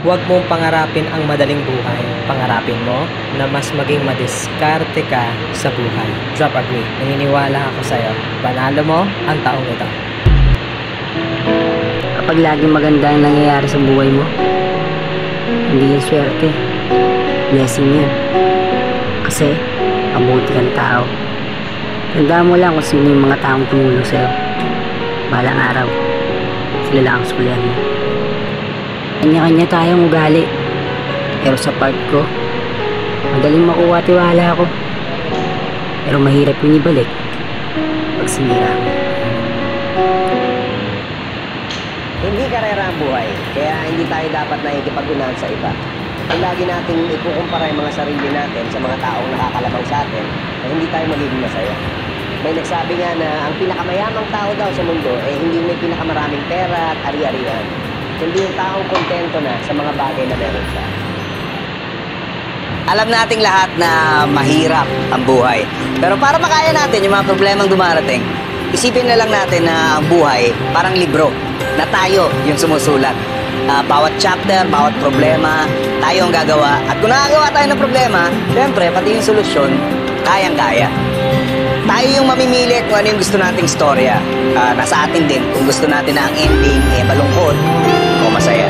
Huwag mong pangarapin ang madaling buhay. Pangarapin mo na mas maging madiskarte ka sa buhay. Drop agree. Naniniwala ako sa'yo. Panalo mo ang taong ito. Kapag laging maganda ang nangyayari sa buhay mo, hindi yan swerte. Blessing yan. Kasi, mabuti kang tao. Tandaan mo lang kung sino yung mga taong tumulong sa'yo. Balang araw, sila lang ang sulihan mo. Kanya-kanya tayong ugali. Pero sa part ko, madaling makuha tiwala ako. Pero mahirap yung ibalik pag sinira mo. Hindi karera ang buhay, kaya hindi tayo dapat nakikipag-unahan sa iba. Kung lagi nating ikukumpara yung mga sarili natin sa mga taong nakakalabang sa atin, ay hindi tayo magiging masaya. May nagsabi nga na ang pinakamayamang tao daw sa mundo ay hindi may pinakamaraming pera at ari-arian, kundi yung taong kontento na sa mga bagay na meron siya. Alam nating lahat na mahirap ang buhay. Pero para makaya natin yung mga problemang dumarating, isipin na lang natin na ang buhay parang libro na tayo yung sumusulat. Bawat chapter, bawat problema, tayo ang gagawa. At kung nakagawa tayo ng problema, siyempre, pati yung solusyon, kayang-kaya. Tayo yung mamimili kung ano yung gusto nating storya. Nasa atin din kung gusto natin na ang ending malungkot o masaya.